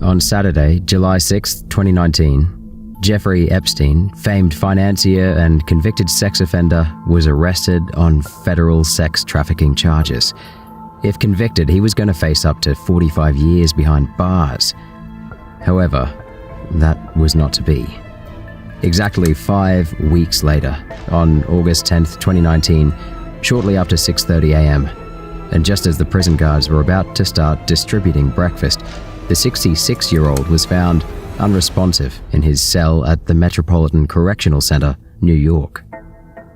On Saturday, July 6, 2019, Jeffrey Epstein, famed financier and convicted sex offender, was arrested on federal sex trafficking charges. If convicted, he was going to face up to 45 years behind bars. However, that was not to be. Exactly 5 weeks later, on August 10th, 2019, shortly after 6:30 a.m., and just as the prison guards were about to start distributing breakfast, the 66-year-old was found unresponsive in his cell at the Metropolitan Correctional Center, New York.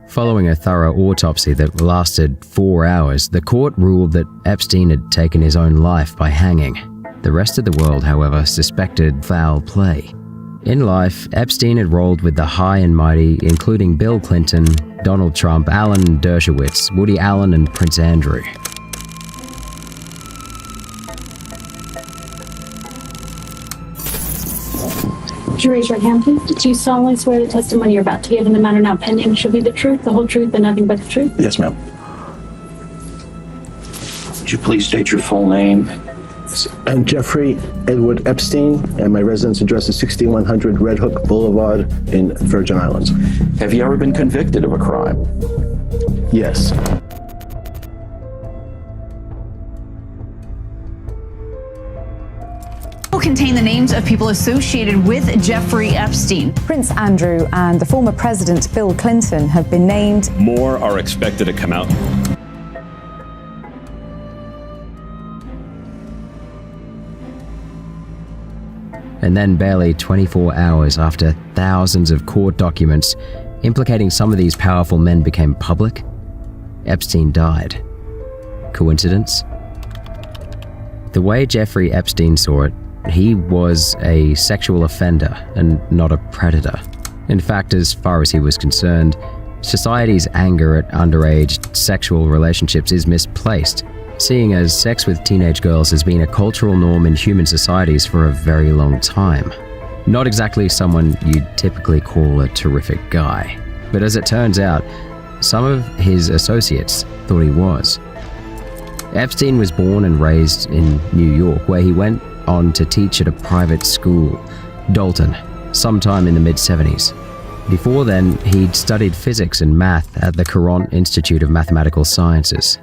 Following a thorough autopsy that lasted 4 hours, the court ruled that Epstein had taken his own life by hanging. The rest of the world, however, suspected foul play. In life, Epstein had rolled with the high and mighty, including Bill Clinton, Donald Trump, Alan Dershowitz, Woody Allen, and Prince Andrew. Would you raise your hand, please? Do you solemnly swear the testimony you're about to give in the matter now pending shall be the truth, the whole truth, and nothing but the truth? Yes, ma'am. Would you please state your full name? I'm Jeffrey Edward Epstein, and my residence address is 6100 Red Hook Boulevard in Virgin Islands. Have you ever been convicted of a crime? Yes. Contain the names of people associated with Jeffrey Epstein. Prince Andrew and the former President Bill Clinton have been named. More are expected to come out. And then barely 24 hours after thousands of court documents implicating some of these powerful men became public, Epstein died. Coincidence? The way Jeffrey Epstein saw it, he was a sexual offender and not a predator. In fact, as far as he was concerned, society's anger at underage sexual relationships is misplaced, seeing as sex with teenage girls has been a cultural norm in human societies for a very long time. Not exactly someone you'd typically call a terrific guy. But as it turns out, some of his associates thought he was. Epstein was born and raised in New York, where he went on to teach at a private school, Dalton, sometime in the mid-70s. Before then, he'd studied physics and math at the Courant Institute of Mathematical Sciences.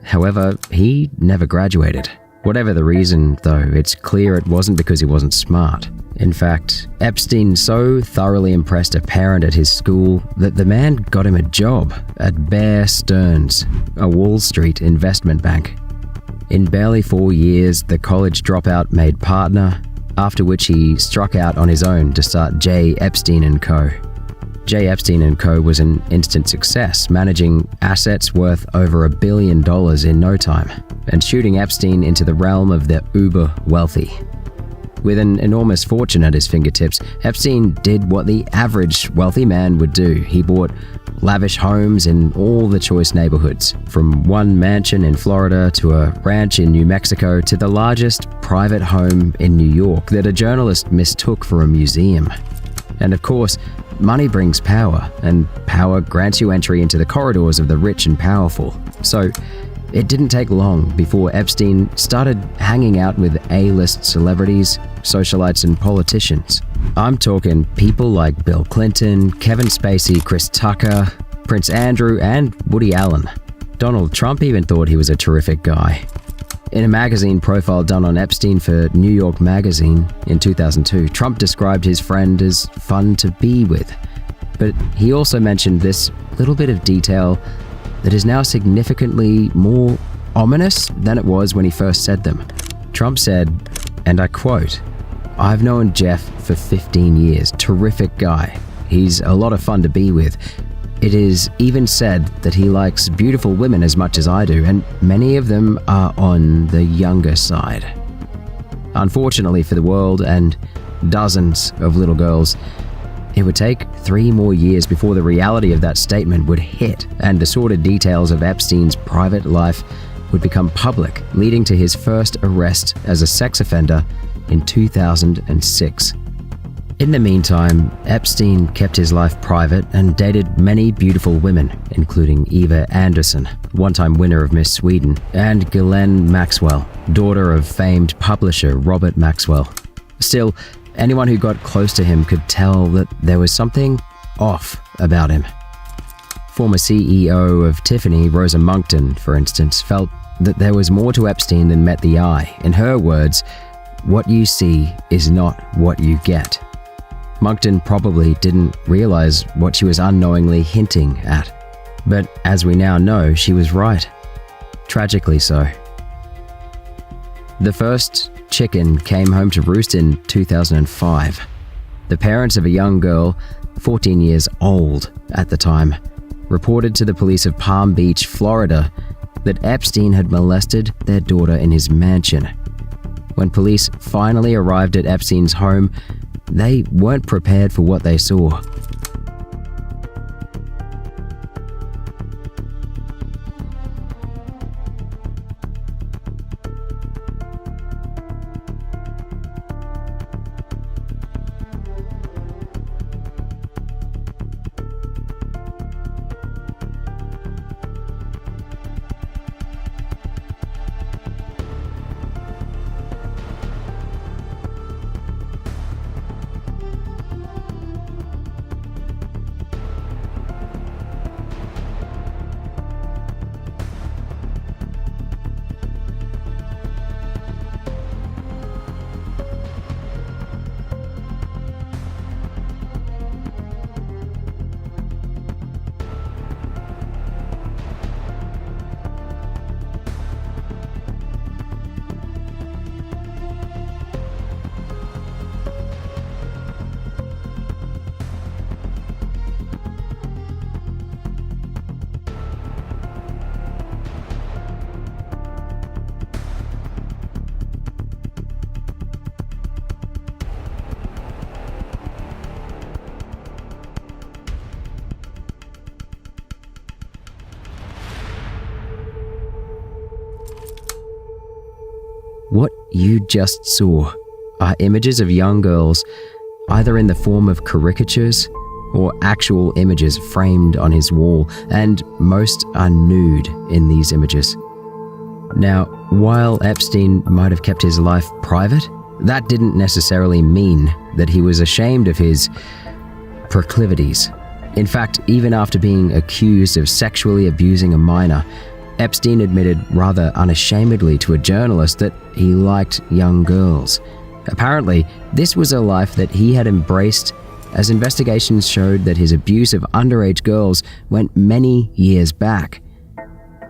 However, he never graduated. Whatever the reason, though, it's clear it wasn't because he wasn't smart. In fact, Epstein so thoroughly impressed a parent at his school that the man got him a job at Bear Stearns, a Wall Street investment bank. In barely 4 years, the college dropout made partner, after which he struck out on his own to start J. Epstein & Co. J. Epstein & Co. was an instant success, managing assets worth over $1 billion in no time, and shooting Epstein into the realm of the uber wealthy. With an enormous fortune at his fingertips, Epstein did what the average wealthy man would do. He bought lavish homes in all the choice neighborhoods, from one mansion in Florida to a ranch in New Mexico to the largest private home in New York that a journalist mistook for a museum. And of course, money brings power, and power grants you entry into the corridors of the rich and powerful. So, it didn't take long before Epstein started hanging out with A-list celebrities, socialites, and politicians. I'm talking people like Bill Clinton, Kevin Spacey, Chris Tucker, Prince Andrew, and Woody Allen. Donald Trump even thought he was a terrific guy. In a magazine profile done on Epstein for New York Magazine in 2002, Trump described his friend as fun to be with. But he also mentioned this little bit of detail that is now significantly more ominous than it was when he first said them. Trump said, and I quote, "I've known Jeff for 15 years, terrific guy. He's a lot of fun to be with. It is even said that he likes beautiful women as much as I do, and many of them are on the younger side." Unfortunately for the world and dozens of little girls, it would take 3 more years before the reality of that statement would hit and the sordid details of Epstein's private life would become public, leading to his first arrest as a sex offender in 2006. In the meantime, Epstein kept his life private and dated many beautiful women, including Eva Andersson, one-time winner of Miss Sweden, and Ghislaine Maxwell, daughter of famed publisher Robert Maxwell. Still, anyone who got close to him could tell that there was something off about him. Former CEO of Tiffany, Rosa Monkton, for instance, felt that there was more to Epstein than met the eye. In her words, "What you see is not what you get." Monkton probably didn't realize what she was unknowingly hinting at. But as we now know, she was right. Tragically so. The first chicken came home to roost in 2005. The parents of a young girl, 14 years old at the time, reported to the police of Palm Beach, Florida, that Epstein had molested their daughter in his mansion. When police finally arrived at Epstein's home, they weren't prepared for what they saw. What you just saw are images of young girls, either in the form of caricatures or actual images framed on his wall, and most are nude in these images. Now, while Epstein might have kept his life private, that didn't necessarily mean that he was ashamed of his proclivities. In fact, even after being accused of sexually abusing a minor, Epstein admitted rather unashamedly to a journalist that he liked young girls. Apparently, this was a life that he had embraced, as investigations showed that his abuse of underage girls went many years back.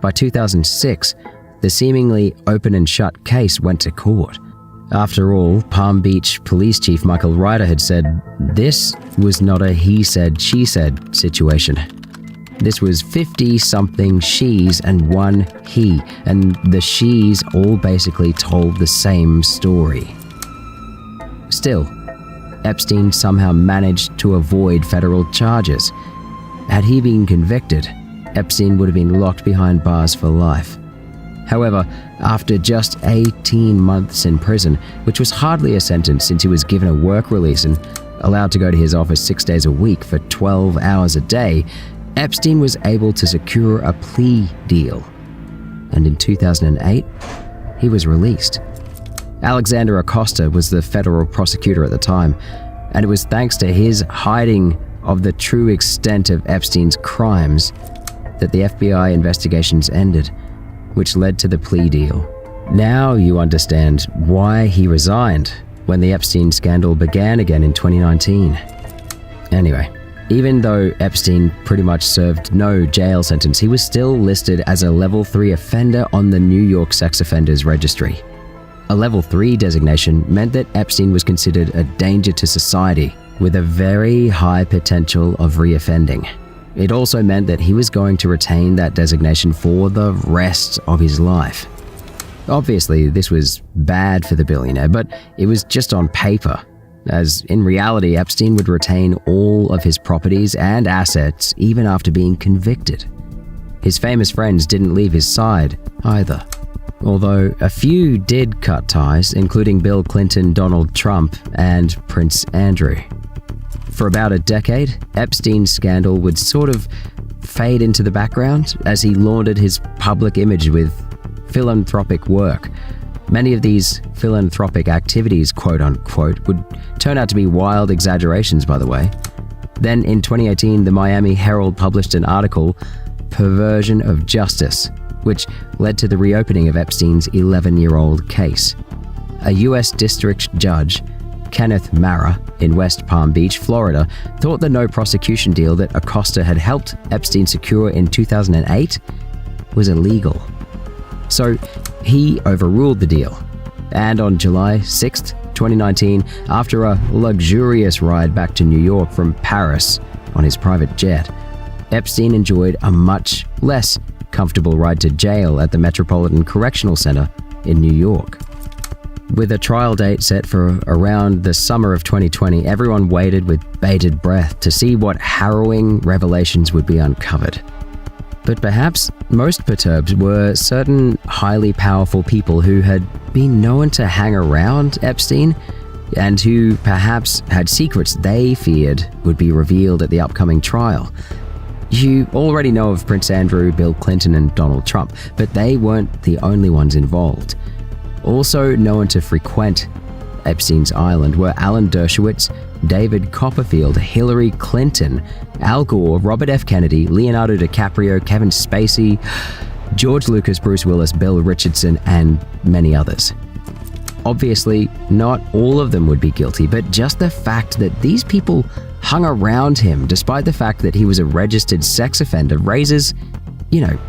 By 2006, the seemingly open and shut case went to court. After all, Palm Beach Police Chief Michael Ryder had said, this was not a he said, she said situation. This was 50-something she's and one he, and the she's all basically told the same story. Still, Epstein somehow managed to avoid federal charges. Had he been convicted, Epstein would have been locked behind bars for life. However, after just 18 months in prison, which was hardly a sentence since he was given a work release and allowed to go to his office 6 days a week for 12 hours a day, Epstein was able to secure a plea deal. And in 2008, he was released. Alexander Acosta was the federal prosecutor at the time, and it was thanks to his hiding of the true extent of Epstein's crimes that the FBI investigations ended, which led to the plea deal. Now you understand why he resigned when the Epstein scandal began again in 2019. Anyway, even though Epstein pretty much served no jail sentence, he was still listed as a Level 3 offender on the New York Sex Offenders Registry. A Level 3 designation meant that Epstein was considered a danger to society with a very high potential of reoffending. It also meant that he was going to retain that designation for the rest of his life. Obviously, this was bad for the billionaire, but it was just on paper, as in reality, Epstein would retain all of his properties and assets even after being convicted. His famous friends didn't leave his side either, although a few did cut ties, including Bill Clinton, Donald Trump, and Prince Andrew. For about a decade, Epstein's scandal would sort of fade into the background as he laundered his public image with philanthropic work. Many of these philanthropic activities, quote-unquote, would turn out to be wild exaggerations, by the way. Then in 2018, the Miami Herald published an article, Perversion of Justice, which led to the reopening of Epstein's 11-year-old case. A U.S. district judge, Kenneth Mara, in West Palm Beach, Florida, thought the no prosecution deal that Acosta had helped Epstein secure in 2008 was illegal. So he overruled the deal. And on July 6th, 2019, after a luxurious ride back to New York from Paris on his private jet, Epstein enjoyed a much less comfortable ride to jail at the Metropolitan Correctional Center in New York. With a trial date set for around the summer of 2020, everyone waited with bated breath to see what harrowing revelations would be uncovered. But perhaps most perturbed were certain highly powerful people who had been known to hang around Epstein and who perhaps had secrets they feared would be revealed at the upcoming trial. You already know of Prince Andrew, Bill Clinton, and Donald Trump, but they weren't the only ones involved. Also known to frequent Epstein's Island were Alan Dershowitz, David Copperfield, Hillary Clinton, Al Gore, Robert F. Kennedy, Leonardo DiCaprio, Kevin Spacey, George Lucas, Bruce Willis, Bill Richardson, and many others. Obviously, not all of them would be guilty, but just the fact that these people hung around him despite the fact that he was a registered sex offender raises,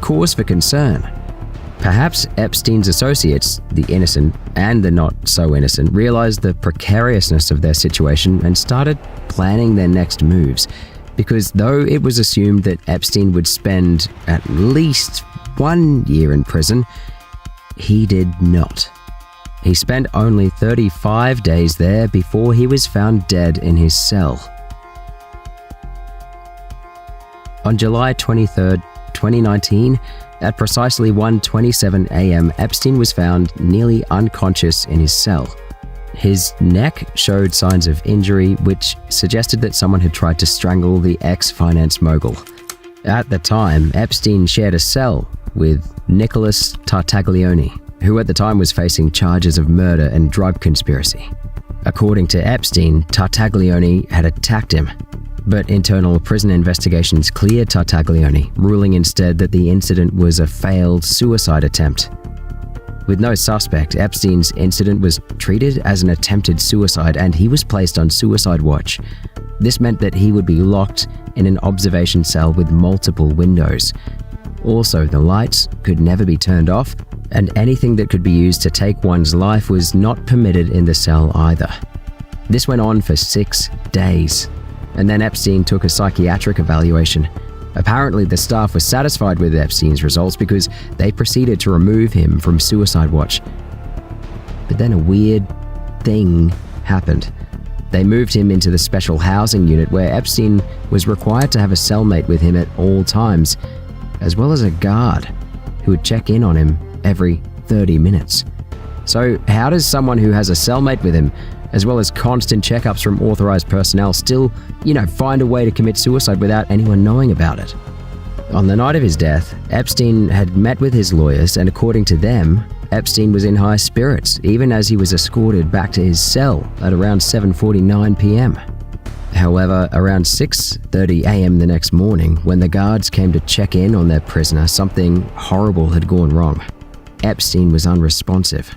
cause for concern. Perhaps Epstein's associates, the innocent and the not so innocent, realized the precariousness of their situation and started planning their next moves. Because though it was assumed that Epstein would spend at least 1 year in prison, he did not. He spent only 35 days there before he was found dead in his cell. On July 23, 2019, at precisely 1:27 a.m., Epstein was found nearly unconscious in his cell. His neck showed signs of injury, which suggested that someone had tried to strangle the ex-finance mogul. At the time, Epstein shared a cell with Nicholas Tartaglione, who at the time was facing charges of murder and drug conspiracy. According to Epstein, Tartaglione had attacked him, but internal prison investigations cleared Tartaglione, ruling instead that the incident was a failed suicide attempt. With no suspect, Epstein's incident was treated as an attempted suicide and he was placed on suicide watch. This meant that he would be locked in an observation cell with multiple windows. Also, the lights could never be turned off, and anything that could be used to take one's life was not permitted in the cell either. This went on for 6 days. And then Epstein took a psychiatric evaluation. Apparently, the staff was satisfied with Epstein's results because they proceeded to remove him from suicide watch. But then a weird thing happened. They moved him into the special housing unit where Epstein was required to have a cellmate with him at all times, as well as a guard who would check in on him every 30 minutes. So how does someone who has a cellmate with him, as well as constant checkups from authorized personnel, still, find a way to commit suicide without anyone knowing about it? On the night of his death, Epstein had met with his lawyers, and according to them, Epstein was in high spirits, even as he was escorted back to his cell at around 7:49 p.m. However, around 6:30 a.m. the next morning, when the guards came to check in on their prisoner, something horrible had gone wrong. Epstein was unresponsive.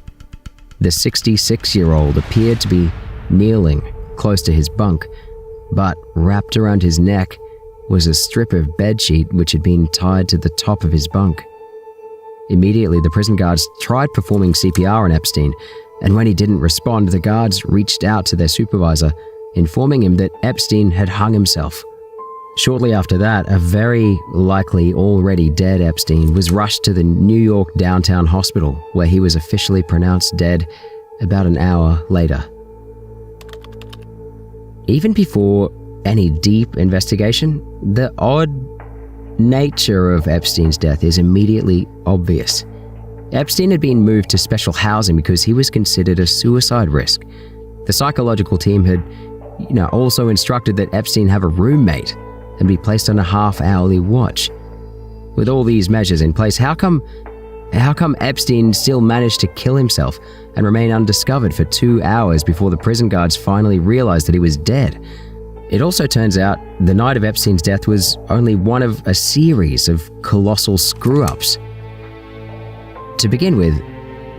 The 66-year-old appeared to be kneeling close to his bunk, but wrapped around his neck was a strip of bedsheet which had been tied to the top of his bunk. Immediately, the prison guards tried performing CPR on Epstein, and when he didn't respond, the guards reached out to their supervisor, informing him that Epstein had hung himself. Shortly after that, a very likely already dead Epstein was rushed to the New York downtown hospital, where he was officially pronounced dead about an hour later. Even before any deep investigation, the odd nature of Epstein's death is immediately obvious. Epstein had been moved to special housing because he was considered a suicide risk. The psychological team had, also instructed that Epstein have a roommate and be placed on a half-hourly watch. With all these measures in place, how come how come Epstein still managed to kill himself and remain undiscovered for 2 hours before the prison guards finally realized that he was dead? It also turns out the night of Epstein's death was only one of a series of colossal screw-ups. To begin with,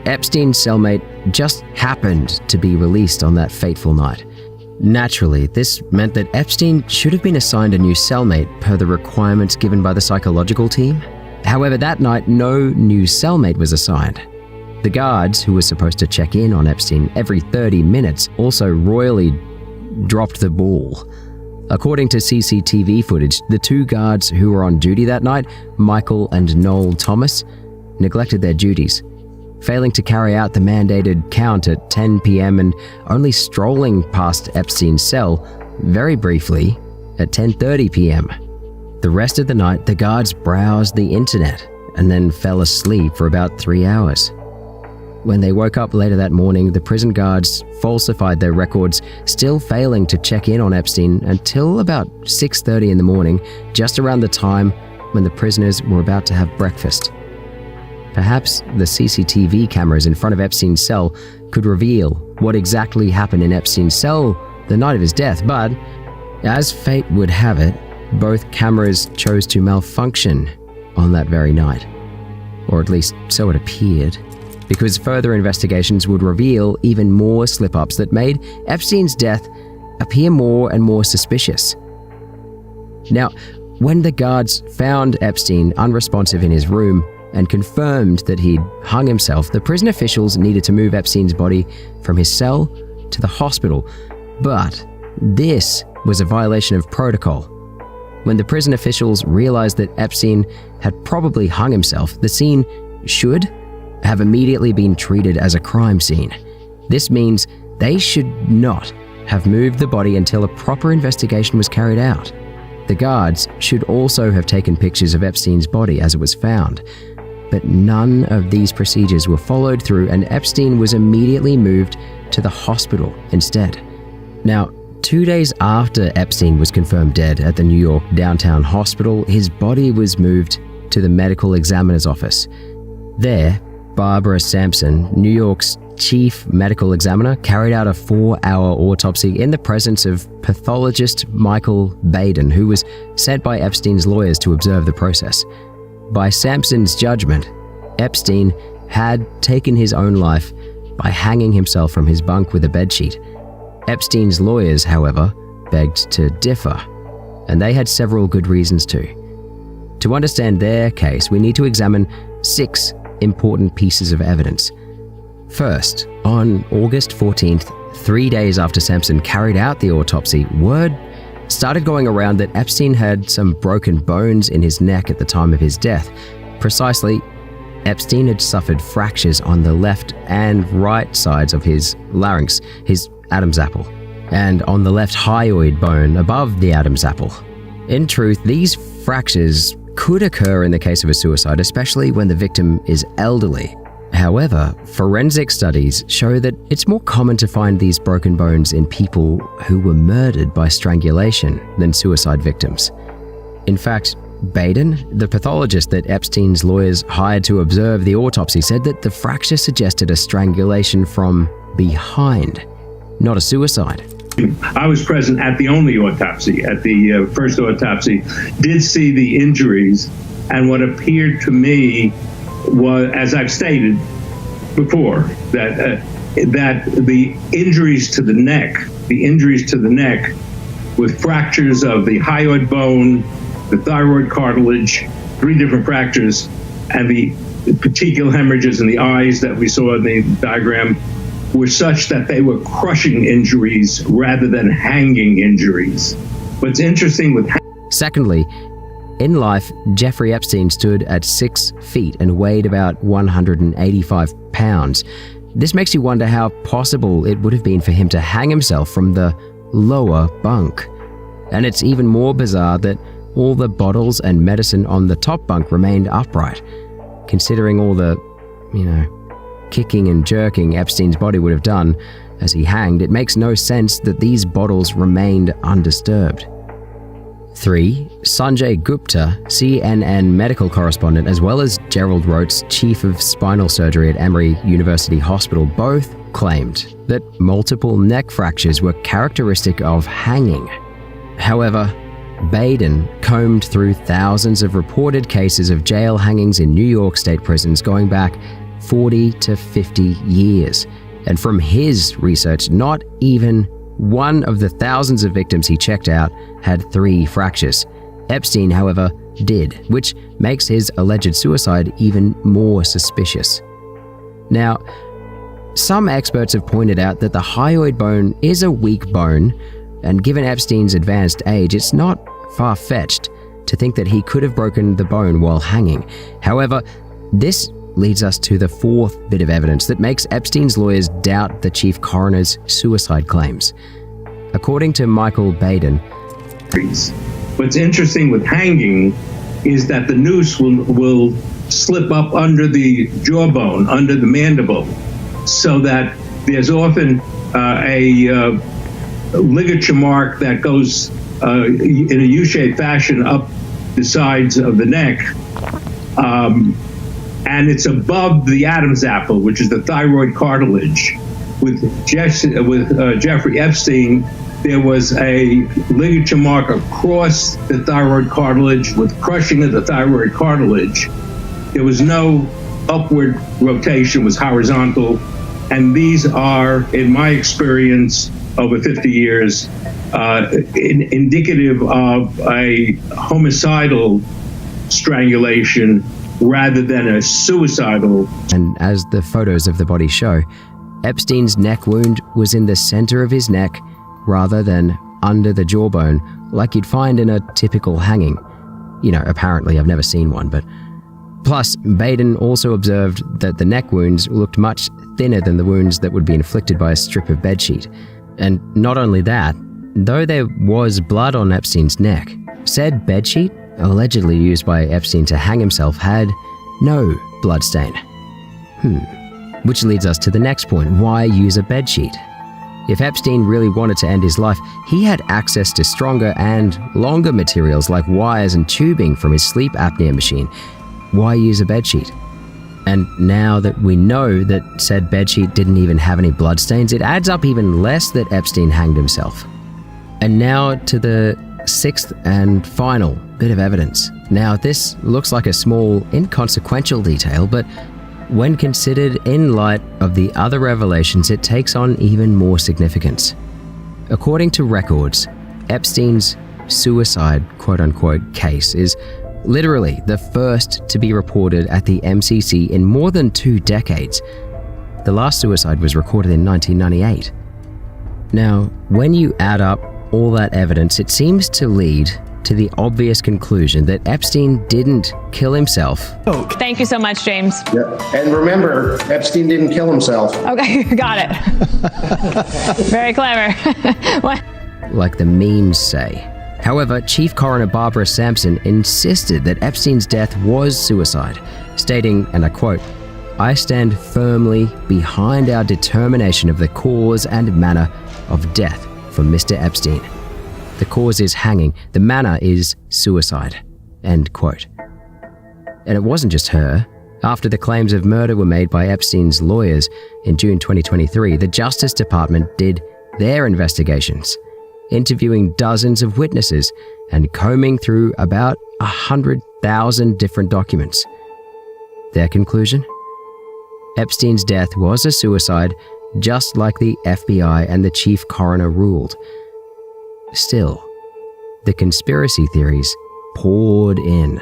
Epstein's cellmate just happened to be released on that fateful night. Naturally, this meant that Epstein should have been assigned a new cellmate per the requirements given by the psychological team. However, that night, no new cellmate was assigned. The guards, who were supposed to check in on Epstein every 30 minutes, also royally dropped the ball. According to CCTV footage, the two guards who were on duty that night, Michael and Noel Thomas, neglected their duties, failing to carry out the mandated count at 10 p.m. and only strolling past Epstein's cell very briefly at 10:30 p.m. The rest of the night, the guards browsed the internet and then fell asleep for about 3 hours. When they woke up later that morning, the prison guards falsified their records, still failing to check in on Epstein until about 6:30 in the morning, just around the time when the prisoners were about to have breakfast. Perhaps the CCTV cameras in front of Epstein's cell could reveal what exactly happened in Epstein's cell the night of his death, but as fate would have it, both cameras chose to malfunction on that very night. Or at least so it appeared, because further investigations would reveal even more slip-ups that made Epstein's death appear more and more suspicious. Now, when the guards found Epstein unresponsive in his room and confirmed that he'd hung himself, the prison officials needed to move Epstein's body from his cell to the hospital. But this was a violation of protocol. When the prison officials realized that Epstein had probably hung himself, the scene should have immediately been treated as a crime scene. This means they should not have moved the body until a proper investigation was carried out. The guards should also have taken pictures of Epstein's body as it was found. But none of these procedures were followed through, and Epstein was immediately moved to the hospital instead. Now, 2 days after Epstein was confirmed dead at the New York downtown hospital, his body was moved to the medical examiner's office. There, Barbara Sampson, New York's chief medical examiner, carried out a 4-hour autopsy in the presence of pathologist Michael Baden, who was sent by Epstein's lawyers to observe the process. By Sampson's judgment, Epstein had taken his own life by hanging himself from his bunk with a bedsheet. Epstein's lawyers, however, begged to differ, and they had several good reasons to. To understand their case, we need to examine 6 important pieces of evidence. First, on August 14th, 3 days after Sampson carried out the autopsy, word started going around that Epstein had some broken bones in his neck at the time of his death. Precisely, Epstein had suffered fractures on the left and right sides of his larynx, his Adam's apple, and on the left hyoid bone above the Adam's apple. In truth, these fractures could occur in the case of a suicide, especially when the victim is elderly. However, forensic studies show that it's more common to find these broken bones in people who were murdered by strangulation than suicide victims. In fact, Baden, the pathologist that Epstein's lawyers hired to observe the autopsy, said that the fracture suggested a strangulation from behind, not a suicide. I was present at the only autopsy, at the first autopsy, did see the injuries, and what appeared to me was, as I've stated before, that the injuries to the neck with fractures of the hyoid bone, the thyroid cartilage, 3 different fractures, and the petechial hemorrhages in the eyes that we saw in the diagram were such that they were crushing injuries rather than hanging injuries. What's interesting with... Secondly, in life, Jeffrey Epstein stood at 6 feet and weighed about 185 pounds. This makes you wonder how possible it would have been for him to hang himself from the lower bunk. And it's even more bizarre that all the bottles and medicine on the top bunk remained upright, considering all the, kicking and jerking Epstein's body would have done as he hanged. It makes no sense that these bottles remained undisturbed. 3. Sanjay Gupta, CNN medical correspondent, as well as Gerald Rhodes, chief of spinal surgery at Emory University Hospital, both claimed that multiple neck fractures were characteristic of hanging. However, Baden combed through thousands of reported cases of jail hangings in New York state prisons going back 40 to 50 years. And from his research, not even one of the thousands of victims he checked out had 3 fractures. Epstein, however, did, which makes his alleged suicide even more suspicious. Now, some experts have pointed out that the hyoid bone is a weak bone, and given Epstein's advanced age, it's not far-fetched to think that he could have broken the bone while hanging. However, this leads us to the 4th bit of evidence that makes Epstein's lawyers doubt the chief coroner's suicide claims. According to Michael Baden, what's interesting with hanging is that the noose will slip up under the jawbone, under the mandible, so that there's often a ligature mark that goes in a U-shaped fashion up the sides of the neck. And it's above the Adam's apple, which is the thyroid cartilage. With Jeffrey Epstein, there was a ligature mark across the thyroid cartilage with crushing of the thyroid cartilage. There was no upward rotation, it was horizontal. And these are, in my experience, over 50 years, indicative of a homicidal strangulation rather than a suicidal. And as the photos of the body show, Epstein's neck wound was in the center of his neck rather than under the jawbone, like you'd find in a typical hanging. You know, apparently I've never seen one, but... Plus, Baden also observed that the neck wounds looked much thinner than the wounds that would be inflicted by a strip of bedsheet. And not only that, though there was blood on Epstein's neck, said bedsheet, allegedly used by Epstein to hang himself, had no bloodstain. Which leads us to the next point. Why use a bedsheet? If Epstein really wanted to end his life, he had access to stronger and longer materials like wires and tubing from his sleep apnea machine. Why use a bedsheet? And now that we know that said bedsheet didn't even have any bloodstains, it adds up even less that Epstein hanged himself. And now to the 6th and final bit of evidence. Now, this looks like a small, inconsequential detail, but when considered in light of the other revelations, it takes on even more significance. According to records, Epstein's suicide, quote-unquote, case is literally the first to be reported at the MCC in more than 2 decades. The last suicide was recorded in 1998. Now, when you add up all that evidence, it seems to lead to the obvious conclusion that Epstein didn't kill himself. Thank you so much, James. Yeah. And remember, Epstein didn't kill himself. Okay, got it. Very clever. What? Like the memes say. However, Chief Coroner Barbara Sampson insisted that Epstein's death was suicide, stating, and I quote, "I stand firmly behind our determination of the cause and manner of death for Mr. Epstein. The cause is hanging, the manner is suicide," end quote. And it wasn't just her. After the claims of murder were made by Epstein's lawyers in June 2023, the Justice Department did their investigations, interviewing dozens of witnesses and combing through about 100,000 different documents. Their conclusion? Epstein's death was a suicide, just like the FBI and the chief coroner ruled. Still, the conspiracy theories poured in.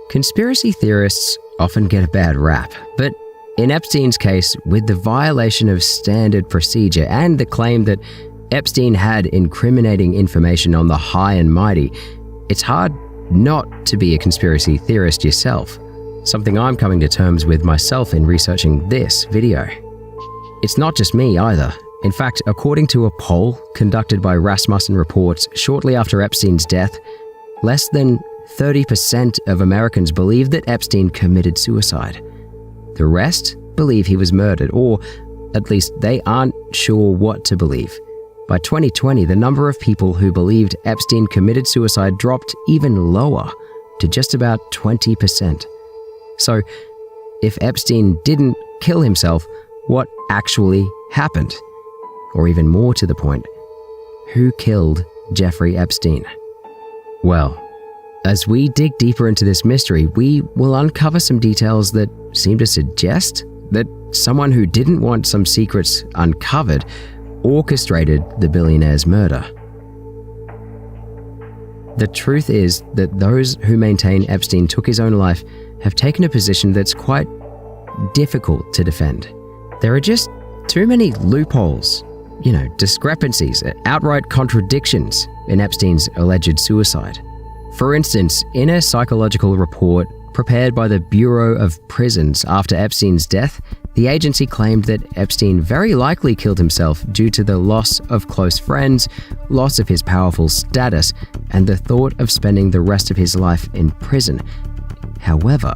Conspiracy theorists often get a bad rap, but in Epstein's case, with the violation of standard procedure and the claim that Epstein had incriminating information on the high and mighty, it's hard not to be a conspiracy theorist yourself, something I'm coming to terms with myself in researching this video. It's not just me either. In fact, according to a poll conducted by Rasmussen Reports shortly after Epstein's death, less than 30% of Americans believe that Epstein committed suicide. The rest believe he was murdered, or at least they aren't sure what to believe. By 2020, the number of people who believed Epstein committed suicide dropped even lower to just about 20%. So, if Epstein didn't kill himself, what actually happened? Or even more to the point, who killed Jeffrey Epstein? Well, as we dig deeper into this mystery, we will uncover some details that seem to suggest that someone who didn't want some secrets uncovered orchestrated the billionaire's murder. The truth is that those who maintain Epstein took his own life have taken a position that's quite difficult to defend. There are just too many loopholes, discrepancies, outright contradictions in Epstein's alleged suicide. For instance, in a psychological report prepared by the Bureau of Prisons after Epstein's death, the agency claimed that Epstein very likely killed himself due to the loss of close friends, loss of his powerful status, and the thought of spending the rest of his life in prison. However,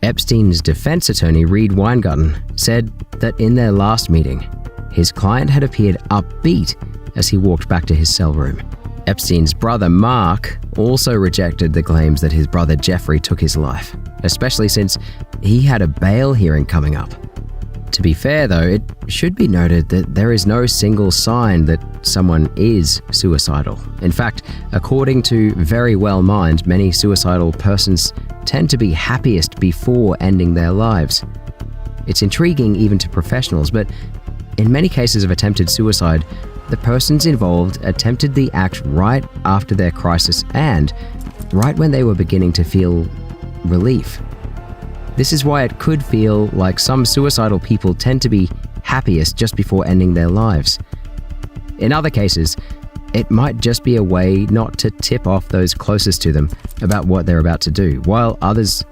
Epstein's defense attorney, Reed Weingarten, said that in their last meeting, his client had appeared upbeat as he walked back to his cell room. Epstein's brother, Mark, also rejected the claims that his brother Jeffrey took his life, especially since he had a bail hearing coming up. To be fair though, it should be noted that there is no single sign that someone is suicidal. In fact, according to Very Well Mind, many suicidal persons tend to be happiest before ending their lives. It's intriguing even to professionals, but in many cases of attempted suicide, the persons involved attempted the act right after their crisis and right when they were beginning to feel relief. This is why it could feel like some suicidal people tend to be happiest just before ending their lives. In other cases, it might just be a way not to tip off those closest to them about what they're about to do, while others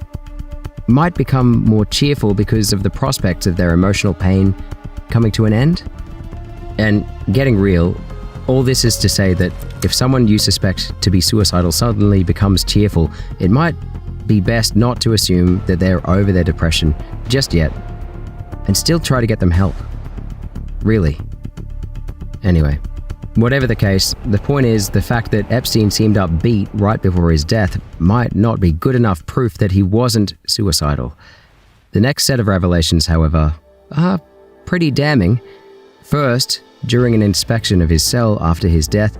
might become more cheerful because of the prospect of their emotional pain coming to an end. And getting real, all this is to say that if someone you suspect to be suicidal suddenly becomes cheerful, it might be best not to assume that they're over their depression just yet, and still try to get them help. Really. Anyway, whatever the case, the point is the fact that Epstein seemed upbeat right before his death might not be good enough proof that he wasn't suicidal. The next set of revelations, however, are pretty damning. First, during an inspection of his cell after his death,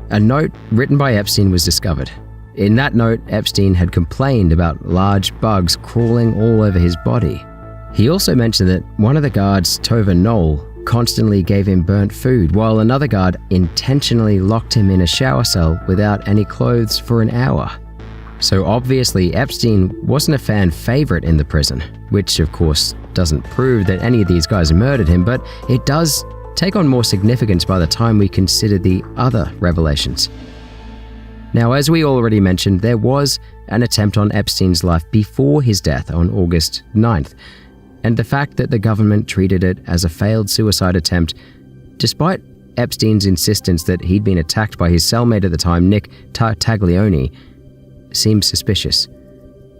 a note written by Epstein was discovered. In that note, Epstein had complained about large bugs crawling all over his body. He also mentioned that one of the guards, Tova Knoll, constantly gave him burnt food, while another guard intentionally locked him in a shower cell without any clothes for an hour. So obviously, Epstein wasn't a fan favorite in the prison, which of course doesn't prove that any of these guys murdered him, but it does take on more significance by the time we consider the other revelations. Now, as we already mentioned, there was an attempt on Epstein's life before his death on August 9th, and the fact that the government treated it as a failed suicide attempt, despite Epstein's insistence that he'd been attacked by his cellmate at the time, Nick Taglioni, seems suspicious.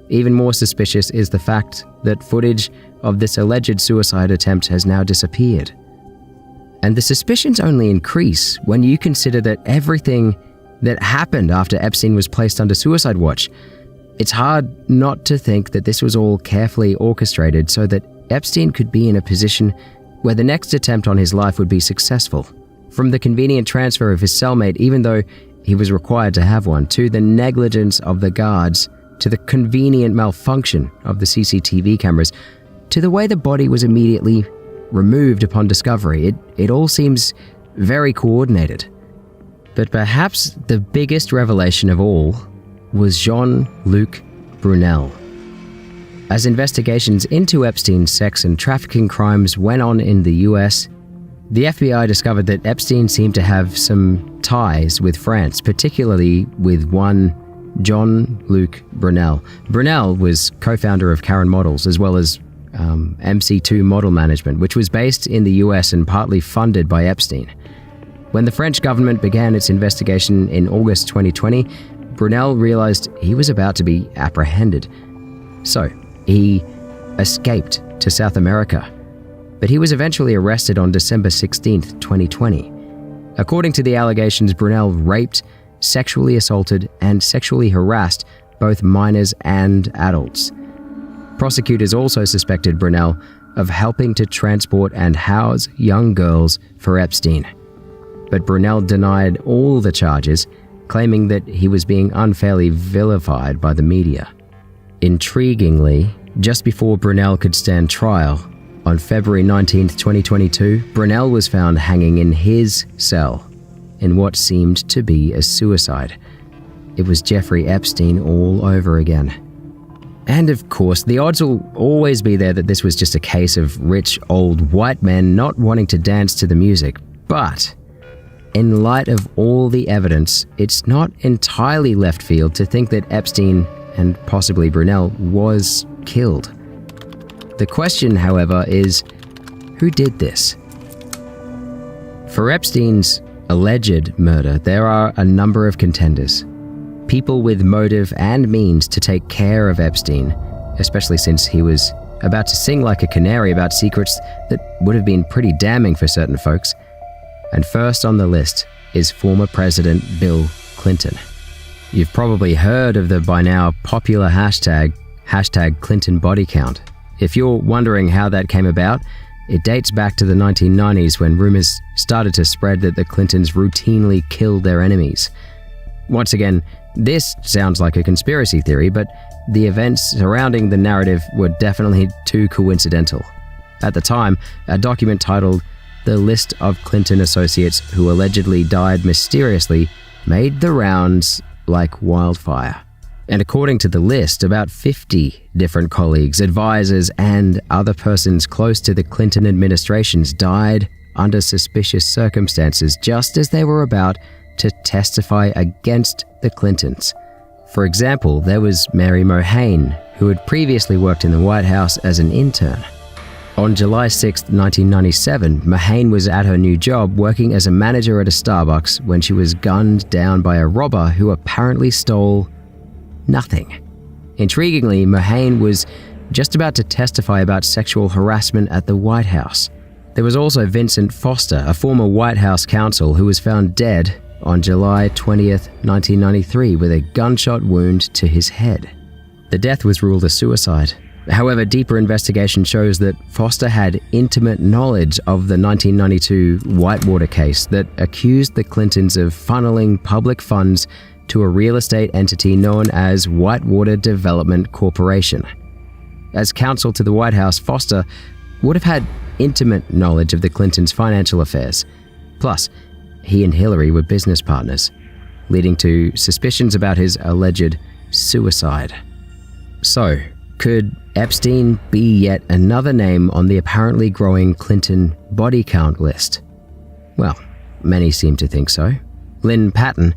Even more suspicious is the fact that footage of this alleged suicide attempt has now disappeared. And the suspicions only increase when you consider that everything that happened after Epstein was placed under suicide watch. It's hard not to think that this was all carefully orchestrated so that Epstein could be in a position where the next attempt on his life would be successful. From the convenient transfer of his cellmate, even though he was required to have one, to the negligence of the guards, to the convenient malfunction of the CCTV cameras, to the way the body was immediately removed upon discovery, it all seems very coordinated. But perhaps the biggest revelation of all was Jean-Luc Brunel. As investigations into Epstein's sex and trafficking crimes went on in the US, the FBI discovered that Epstein seemed to have some ties with France, particularly with one Jean-Luc Brunel. Brunel was co-founder of Karen Models, as well as MC2 Model Management, which was based in the US and partly funded by Epstein. When the French government began its investigation in August 2020, Brunel realized he was about to be apprehended. So, he escaped to South America, but he was eventually arrested on December 16th, 2020. According to the allegations, Brunel raped, sexually assaulted, and sexually harassed both minors and adults. Prosecutors also suspected Brunel of helping to transport and house young girls for Epstein. But Brunel denied all the charges, claiming that he was being unfairly vilified by the media. Intriguingly, just before Brunel could stand trial, on February 19, 2022, Brunel was found hanging in his cell in what seemed to be a suicide. It was Jeffrey Epstein all over again. And of course, the odds will always be there that this was just a case of rich old white men not wanting to dance to the music. But in light of all the evidence, it's not entirely left field to think that Epstein, and possibly Brunel, was killed. The question, however, is who did this? For Epstein's alleged murder, there are a number of contenders. People with motive and means to take care of Epstein, especially since he was about to sing like a canary about secrets that would have been pretty damning for certain folks. And first on the list is former President Bill Clinton. You've probably heard of the by now popular hashtag Clinton body count. If you're wondering how that came about, it dates back to the 1990s when rumors started to spread that the Clintons routinely killed their enemies. Once again, this sounds like a conspiracy theory, but the events surrounding the narrative were definitely too coincidental. At the time, a document titled "The List of Clinton Associates Who Allegedly Died Mysteriously" made the rounds like wildfire. And according to the list, about 50 different colleagues, advisors, and other persons close to the Clinton administrations died under suspicious circumstances just as they were about to testify against the Clintons. For example, there was Mary Mohane, who had previously worked in the White House as an intern. On July 6, 1997, Mohane was at her new job working as a manager at a Starbucks when she was gunned down by a robber who apparently stole nothing. Intriguingly, Mohane was just about to testify about sexual harassment at the White House. There was also Vincent Foster, a former White House counsel who was found dead on July 20th, 1993 with a gunshot wound to his head. The death was ruled a suicide. However, deeper investigation shows that Foster had intimate knowledge of the 1992 Whitewater case that accused the Clintons of funneling public funds to a real estate entity known as Whitewater Development Corporation. As counsel to the White House, Foster would have had intimate knowledge of the Clintons' financial affairs. Plus, he and Hillary were business partners, leading to suspicions about his alleged suicide. So, could Epstein be yet another name on the apparently growing Clinton body count list? Well, many seem to think so. Lynn Patton,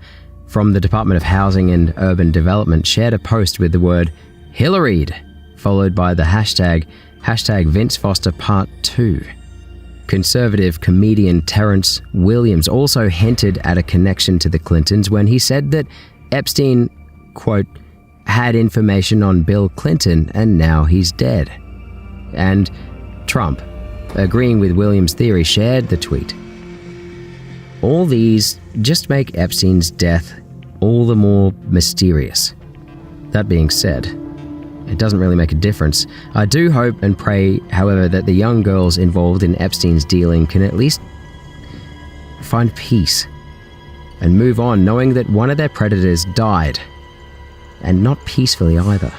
from the Department of Housing and Urban Development, shared a post with the word Hillaried, followed by the hashtag Vince Foster Part 2. Conservative comedian Terrence Williams also hinted at a connection to the Clintons when he said that Epstein, quote, had information on Bill Clinton and now he's dead. And Trump, agreeing with Williams' theory, shared the tweet. All these just make Epstein's death all the more mysterious. That being said, it doesn't really make a difference. I do hope and pray, however, that the young girls involved in Epstein's dealing can at least find peace and move on knowing that one of their predators died, and not peacefully either.